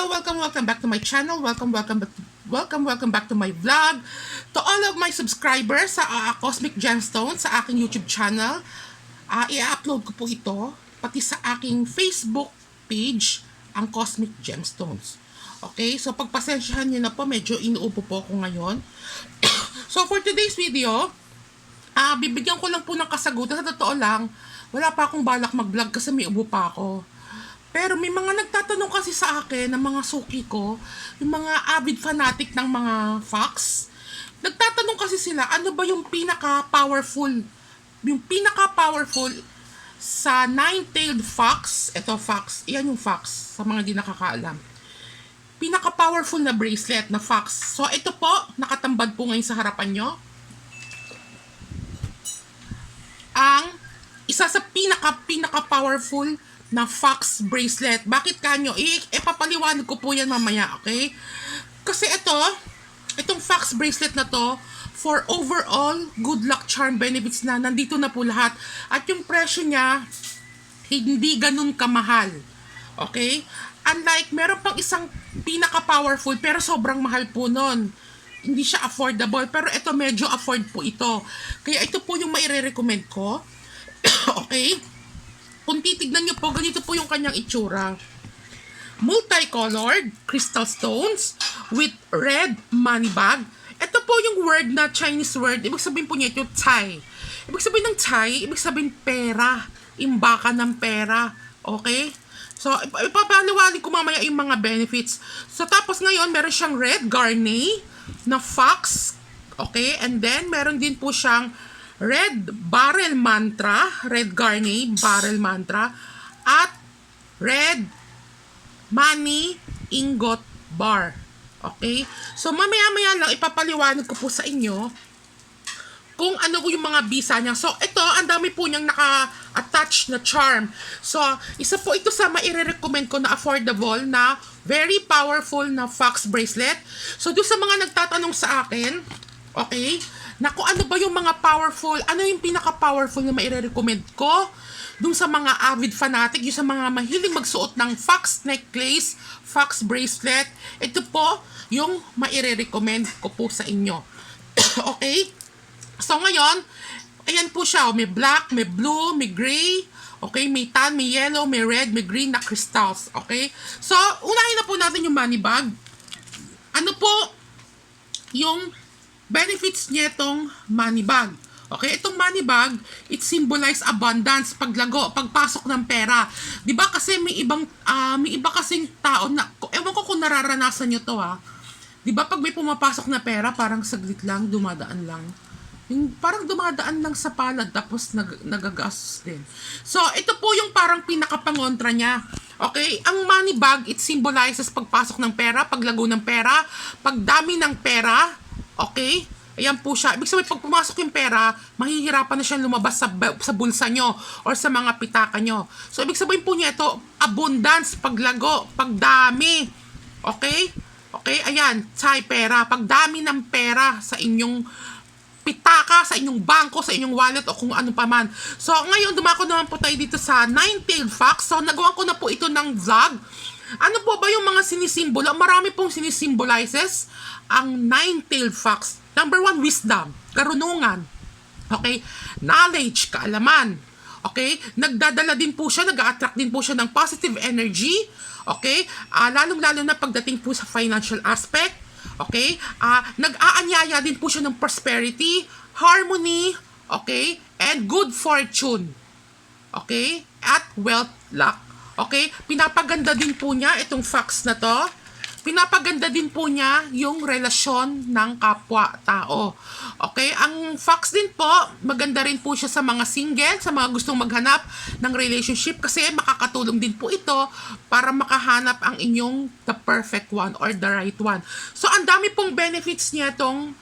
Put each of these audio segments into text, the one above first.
welcome back to my channel. Welcome back to my vlog. To all of my subscribers sa Cosmic Gemstones sa aking YouTube channel, i-upload ko po ito pati sa aking Facebook page, ang Cosmic Gemstones. Okay, so pagpasensyahan niyo na po, medyo inuubo po ako ngayon. So for today's video, bibigyan ko lang po ng kasagutan. Sa totoo lang, wala pa akong balak mag-vlog kasi may ubo pa ako. Pero may mga nagtatanong kasi sa akin ng mga suki ko, yung mga avid fanatic ng mga fox. Nagtatanong kasi sila, ano ba yung pinaka-powerful sa nine-tailed fox? Ito, fox. Iyan yung fox, sa mga di nakakaalam. Pinaka-powerful na bracelet na fox. So, ito po, nakatambad po ngayon sa harapan nyo. Ang isa sa pinaka-powerful na fox bracelet. Bakit kanyo? Ipapaliwanag ko po yan mamaya, okay? Kasi itong fox bracelet na to, for overall good luck charm benefits na, nandito na po lahat. At yung presyo niya, hindi ganun kamahal. Okay? Unlike, meron pang isang pinaka-powerful, pero sobrang mahal po nun. Hindi siya affordable, pero ito medyo afford po ito. Kaya ito po yung maire-recommend ko. Okay? Kung titignan nyo po, ganito po yung kanyang itsura. Multicolored crystal stones with red money bag. Ito po yung word na Chinese word. Ibig sabihin po niya ito, Chai. Ibig sabihin ng Chai, ibig sabihin pera. Imbaka ng pera. Okay? So, ipapaliwanag ko mamaya yung mga benefits. So, tapos ngayon, meron siyang red garnet na fox. Okay? And then, meron din po siyang red barrel mantra, red garnet barrel mantra, at red money ingot bar. Okay? So, mamaya-maya lang ipapaliwanag ko po sa inyo kung ano yung mga bisa niya. So, ito, ang dami po niyang naka-attach na charm. So, isa po ito sa maire-recommend ko na affordable na very powerful na fox bracelet. So, doon sa mga nagtatanong sa akin, okay, na kung ano ba yung mga powerful, ano yung pinaka-powerful na maire-recommend ko dun sa mga avid fanatic, yung sa mga mahilig magsuot ng fox necklace, fox bracelet, ito po yung maire-recommend ko po sa inyo. Okay? So ngayon, ayan po siya, may black, may blue, may gray, okay, may tan, may yellow, may red, may green na crystals. Okay? So, unahin na po natin yung money bag. Ano po yung benefits niya itong money bag? Okay, itong money bag, it symbolize abundance, paglago, pagpasok ng pera. 'Di ba kasi may iba kasing tao na, ewan ko kung nararanasan niyo to 'Di ba pag may pumapasok na pera, parang saglit lang, dumadaan lang. Yung parang dumadaan lang sa palad tapos nagagastos din. So, ito po yung parang pinakapangontra niya. Okay? Ang money bag, it symbolizes pagpasok ng pera, paglago ng pera, pagdami ng pera. Okay? Ayan po siya. Ibig sabihin, pag pumasok yung pera, mahihirapan na siyang lumabas sa bulsa nyo or sa mga pitaka nyo. So, ibig sabihin po niya ito, abundance, paglago, pagdami. Okay? Okay? Ayan, tsay pera. Pagdami ng pera sa inyong pitaka, sa inyong bangko, sa inyong wallet, o kung ano pa man. So, ngayon, dumako naman po tayo dito sa nine-tailed fox. So, nagawa ko na po ito ng vlog. Ano po ba yung mga sinisimbolo? Marami pong sinisymbolizes ang nine-tailed fox. Number 1, wisdom, karunungan. Okay? Knowledge, kaalaman. Okay? Nagdadala din po siya, nag-a-attract din po siya ng positive energy. Okay? Lalong-lalo na pagdating po sa financial aspect. Okay? Nag-aanyaya din po siya ng prosperity, harmony, okay? And good fortune. Okay? At wealth luck. Okay? Pinapaganda din po niya itong fox na to. Pinapaganda din po niya yung relasyon ng kapwa-tao. Okay? Ang fox din po, maganda rin po siya sa mga single, sa mga gustong maghanap ng relationship kasi makakatulong din po ito para makahanap ang inyong the perfect one or the right one. So, ang dami pong benefits niya itong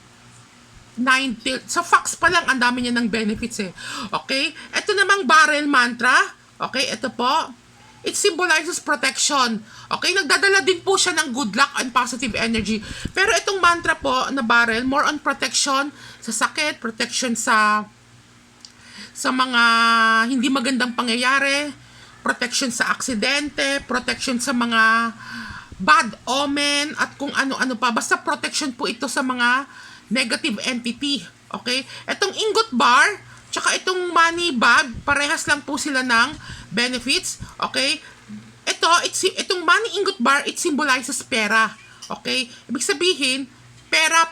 nine-tailed. Sa fox pa lang, ang dami niya ng benefits eh. Okay? Ito namang barrel mantra. Okay? Ito po. It symbolizes protection. Okay? Nagdadala din po siya ng good luck and positive energy. Pero itong mantra po na barrel, more on protection sa sakit, protection sa mga hindi magandang pangyayari, protection sa aksidente, protection sa mga bad omen, at kung ano-ano pa. Basta protection po ito sa mga negative entity. Okay? Itong ingot bar, tsaka itong money bag, parehas lang po sila ng benefits. Okay? Itong money ingot bar, it symbolizes pera. Okay? Ibig sabihin, pera,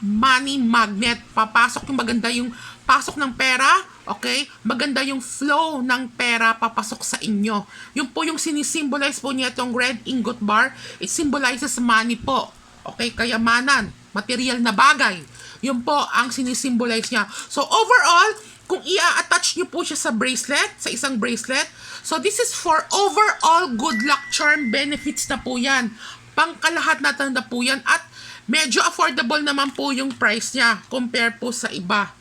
money magnet. Papasok yung maganda yung pasok ng pera, okay? Maganda yung flow ng pera papasok sa inyo. Yun po yung sinisimbolize po niya itong red ingot bar. It symbolizes money po. Okay? Kayamanan, material na bagay. Yun po ang sinisimbolize niya. So overall, kung i-attach nyo po siya sa bracelet, sa isang bracelet, so this is for overall good luck charm benefits na po yan. Pangkalahat natin na po yan, at medyo affordable naman po yung price niya compare po sa iba.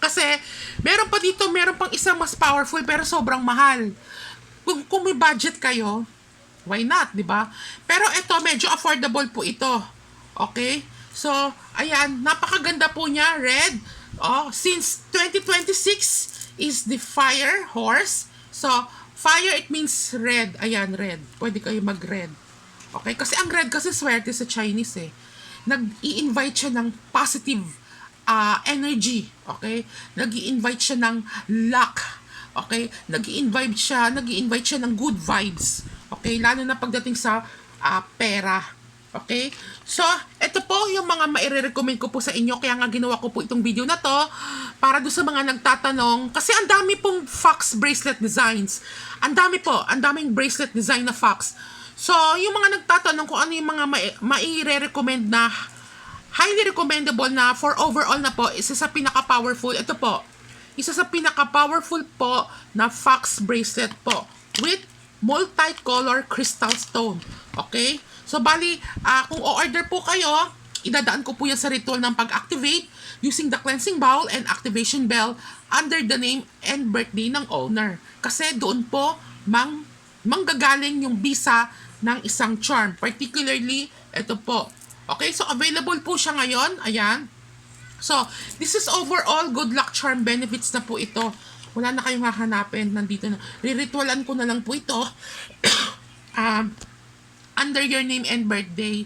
Kasi meron pang isang mas powerful pero sobrang mahal. Kung may budget kayo, why not, di ba? Pero ito medyo affordable po ito. Okay? So, ayan, napakaganda po niya, red. Since 2026 is the fire horse. So, fire, it means red. Ayan, red. Pwede kayo mag-red. Okay? Kasi ang red kasi swerte sa Chinese eh. Nag-i-invite siya ng positive energy. Okay? Nag-i-invite siya ng luck. Okay? Nag-i-invite siya ng good vibes. Okay? Lalo na pagdating sa pera. Okay? So, ito po yung mga maire-recommend ko po sa inyo. Kaya nga ginawa ko po itong video na to para doon sa mga nagtatanong. Kasi ang dami pong fox bracelet designs. Ang daming bracelet design na fox. So, yung mga nagtatanong kung ano yung mga maire-recommend na highly recommendable na for overall na po, isa sa pinaka-powerful, ito po, isa sa pinaka-powerful po na fox bracelet po with multicolor crystal stone. Okay? So, bali, kung o-order po kayo, idadaan ko po yan sa ritual ng pag-activate using the cleansing bowl and activation bell under the name and birthday ng owner. Kasi doon po manggagaling yung bisa ng isang charm. Particularly, ito po. Okay, so available po siya ngayon. Ayan. So, this is overall good luck charm benefits na po ito. Wala na kayong hahanapin. Nandito na. Riritualan ko na lang po ito. Under your name and birthday.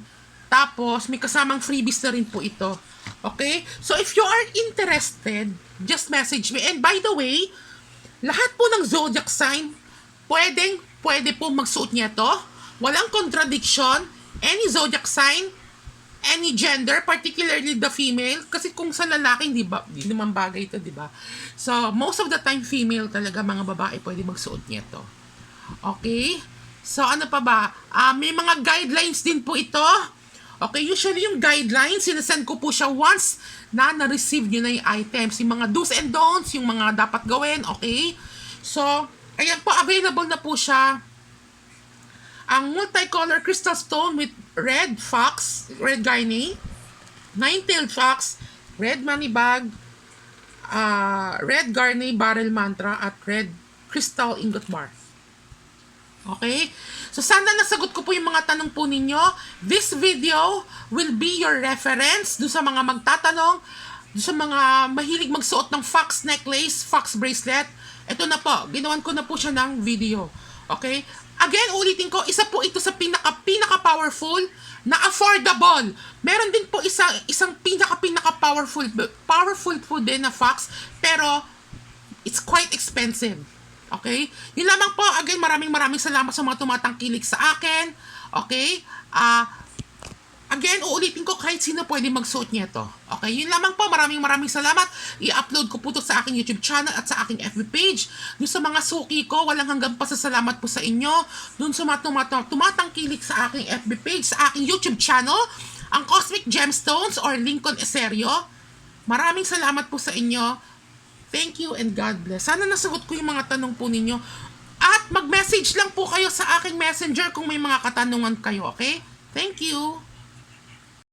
Tapos, may kasamang freebies na rin po ito. Okay? So, if you are interested, just message me. And by the way, lahat po ng zodiac sign, pwede po magsuot niya to. Walang contradiction. Any zodiac sign, any gender, particularly the female. Kasi kung sa lalaki, di naman bagay ito, di ba? So, most of the time, female talaga, mga babae, pwede magsuot niya to. Okay? So, ano pa ba? May mga guidelines din po ito. Okay, usually yung guidelines, sinasend ko po siya once na na-receive nyo na yung items. Yung mga do's and don'ts, yung mga dapat gawin, okay? So, ayan po, available na po siya. Ang multicolor crystal stone with red fox, red gynae, nine-tailed fox, red money bag, red garnet barrel mantra, at red crystal ingot bar. Okay? So, sana nasagot ko po yung mga tanong po ninyo. This video will be your reference do sa mga magtatanong, do sa mga mahilig magsuot ng fox necklace, fox bracelet. Ito na po, ginawan ko na po siya ng video. Okay? Again, ulitin ko, isa po ito sa pinaka-powerful na affordable. Meron din po isang powerful po din na fox, pero it's quite expensive. Okay? Yun lamang po. Again, maraming salamat sa mga tumatangkilik sa akin. Okay? Again, uulitin ko kahit sino pwede magsuot niya to. Okay? Yun lamang po. Maraming salamat. I-upload ko po to sa aking YouTube channel at sa aking FB page. Doon sa mga suki ko, walang hanggang pasasalamat po sa inyo. Doon sa mga tumatangkilik sa aking FB page, sa aking YouTube channel, ang Cosmic Gemstones or Lincoln Eserio. Maraming salamat po sa inyo. Thank you and God bless. Sana nasagot ko yung mga tanong po ninyo. At mag-message lang po kayo sa aking messenger kung may mga katanungan kayo, okay? Thank you.